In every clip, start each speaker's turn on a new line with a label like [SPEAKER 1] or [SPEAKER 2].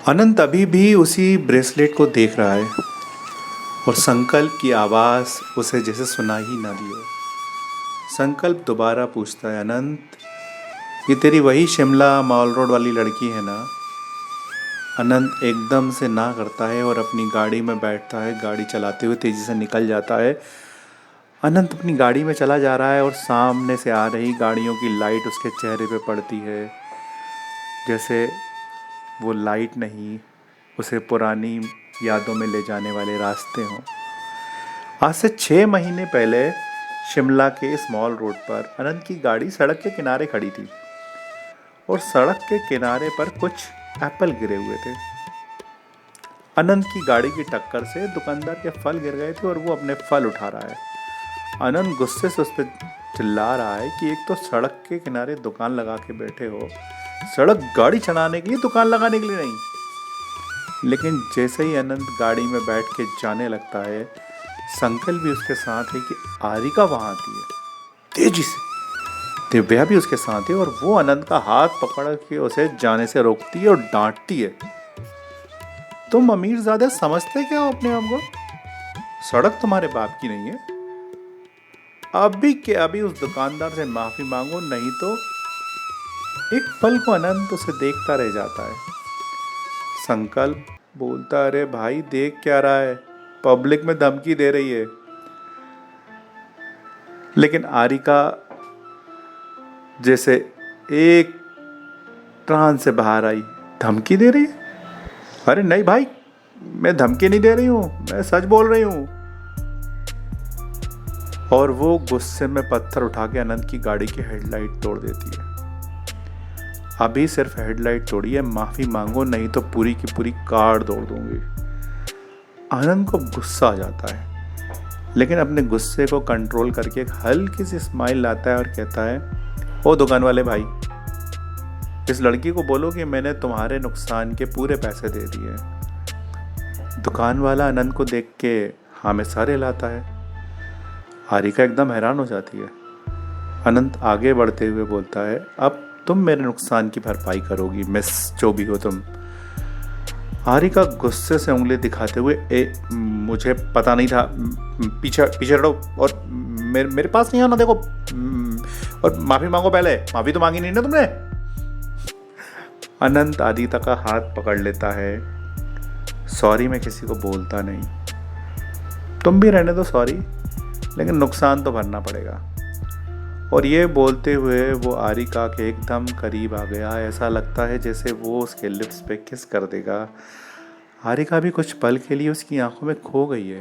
[SPEAKER 1] अनंत अभी भी उसी ब्रेसलेट को देख रहा है और संकल्प की आवाज़ उसे जैसे सुना ही ना दी हो। संकल्प दोबारा पूछता है, अनंत, ये तेरी वही शिमला मॉल रोड वाली लड़की है ना? अनंत एकदम से ना करता है और अपनी गाड़ी में बैठता है। गाड़ी चलाते हुए तेज़ी से निकल जाता है। अनंत अपनी गाड़ी में चला जा रहा है और सामने से आ रही गाड़ियों की लाइट उसके चेहरे पे पड़ती है, जैसे वो लाइट नहीं, उसे पुरानी यादों में ले जाने वाले रास्ते हों। आज से 6 महीने पहले शिमला के इस मॉल रोड पर अनंत की गाड़ी सड़क के किनारे खड़ी थी और सड़क के किनारे पर कुछ एप्पल गिरे हुए थे। अनंत की गाड़ी की टक्कर से दुकानदार के फल गिर गए थे और वो अपने फल उठा रहा है। अनंत गुस्से से उस पर चिल्ला रहा है कि एक तो सड़क के किनारे दुकान लगा के बैठे हो, सड़क गाड़ी चलाने के लिए, दुकान लगाने के लिए नहीं। लेकिन जैसे ही अनंत गाड़ी में बैठ के जाने लगता है, संकल्प भी उसके साथ है कि आरिका वहां आती है तेजी से। दिव्या भी उसके साथ है और वो अनंत का हाथ पकड़ के उसे जाने से रोकती है और डांटती है, तुम अमीरजादे समझते क्या हो अपने आप को? सड़क तुम्हारे बाप की नहीं है। अभी के अभी उस दुकानदार से माफी मांगो, नहीं तो। एक पल को अनंत उसे देखता रह जाता है। संकल्प बोलता, अरे भाई देख क्या रहा है, पब्लिक में धमकी दे रही है। लेकिन आरिका जैसे एक ट्रांस से बाहर आई, धमकी दे रही है? अरे नहीं भाई, मैं धमकी नहीं दे रही हूँ, मैं सच बोल रही हूँ। और वो गुस्से में पत्थर उठा के अनंत की गाड़ी की हेडलाइट तोड़ देती है। अभी सिर्फ हेडलाइट तोड़ी है, माफी मांगो नहीं तो पूरी की पूरी कार तोड़ दूंगी। आनंद को गुस्सा आ जाता है, लेकिन अपने गुस्से को कंट्रोल करके एक हल्की सी स्माइल लाता है और कहता है, ओ दुकान वाले भाई, इस लड़की को बोलो कि मैंने तुम्हारे नुकसान के पूरे पैसे दे दिए। दुकान वाला आनंद को देख के हाँ में सारे लाता है। आरिका एकदम हैरान हो जाती है। अनंत आगे बढ़ते हुए बोलता है, अब तुम मेरे नुकसान की भरपाई करोगी मिस, जो भी हो तुम। आरिका गुस्से से उंगली दिखाते हुए, मुझे पता नहीं था, पीछे पीछे हटो और मेरे पास नहीं आना, देखो, और माफी मांगो। पहले माफी तो मांगी नहीं ना तुमने। अनंत आदित्य का हाथ पकड़ लेता है, सॉरी मैं किसी को बोलता नहीं, तुम भी रहने दो सॉरी, लेकिन नुकसान तो भरना पड़ेगा। और ये बोलते हुए वो आरिका के एकदम करीब आ गया। ऐसा लगता है जैसे वो उसके लिप्स पे किस कर देगा। आरिका भी कुछ पल के लिए उसकी आंखों में खो गई है।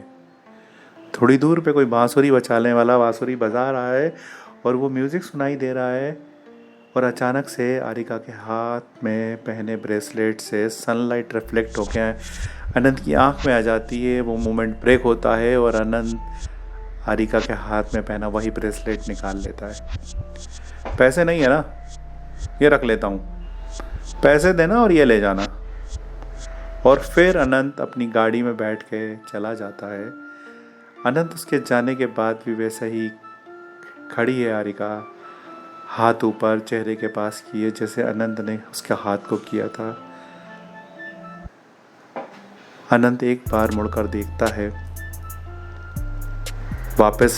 [SPEAKER 1] थोड़ी दूर पे कोई बांसुरी बजाने वाला बांसुरी बजा रहा है और वो म्यूज़िक सुनाई दे रहा है। और अचानक से आरिका के हाथ में पहने ब्रेसलेट से सनलाइट रिफ्लेक्ट होकर अनंत की आंख में आ जाती है। वो मोमेंट ब्रेक होता है और अनंत आरिका के हाथ में पहना वही ब्रेसलेट निकाल लेता है। पैसे नहीं है ना, ये रख लेता हूँ, पैसे देना और ये ले जाना। और फिर अनंत अपनी गाड़ी में बैठ के चला जाता है। अनंत उसके जाने के बाद भी वैसे ही खड़ी है आरिका, हाथ ऊपर चेहरे के पास किए, जैसे अनंत ने उसके हाथ को किया था। अनंत एक बार मुड़कर देखता है, वापस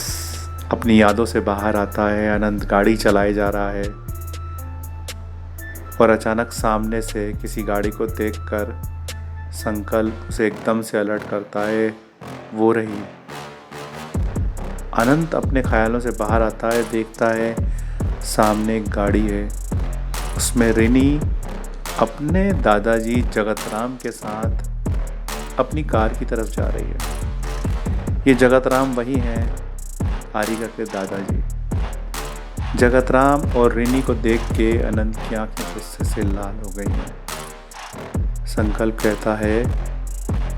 [SPEAKER 1] अपनी यादों से बाहर आता है। अनंत गाड़ी चलाए जा रहा है और अचानक सामने से किसी गाड़ी को देखकर संकल्प उसे एकदम से अलर्ट करता है, वो रही। अनंत अपने ख्यालों से बाहर आता है, देखता है सामने एक गाड़ी है, उसमें रिनी अपने दादाजी जगतराम के साथ अपनी कार की तरफ जा रही है। ये जगतराम वही हैं, आरिका के दादाजी। जगतराम और रिनी को देख के अनंत की आंखें गुस्से से लाल हो गई हैं। संकल्प कहता है,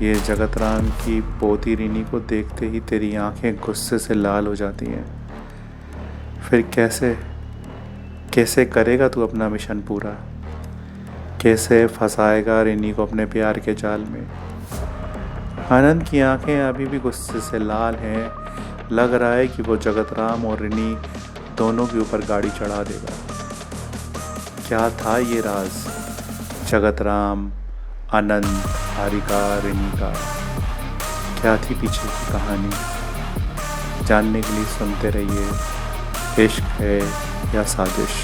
[SPEAKER 1] ये जगतराम की पोती रिनी को देखते ही तेरी आंखें गुस्से से लाल हो जाती हैं, फिर कैसे करेगा तू अपना मिशन पूरा? कैसे फंसाएगा रिनी को अपने प्यार के जाल में? आनंद की आंखें अभी भी गुस्से से लाल हैं। लग रहा है कि वो जगतराम और रिनी दोनों के ऊपर गाड़ी चढ़ा देगा। क्या था ये राज? जगतराम आनंद, हारिका, रिनिका, क्या थी पीछे की कहानी, जानने के लिए सुनते रहिए इश्क है या साजिश।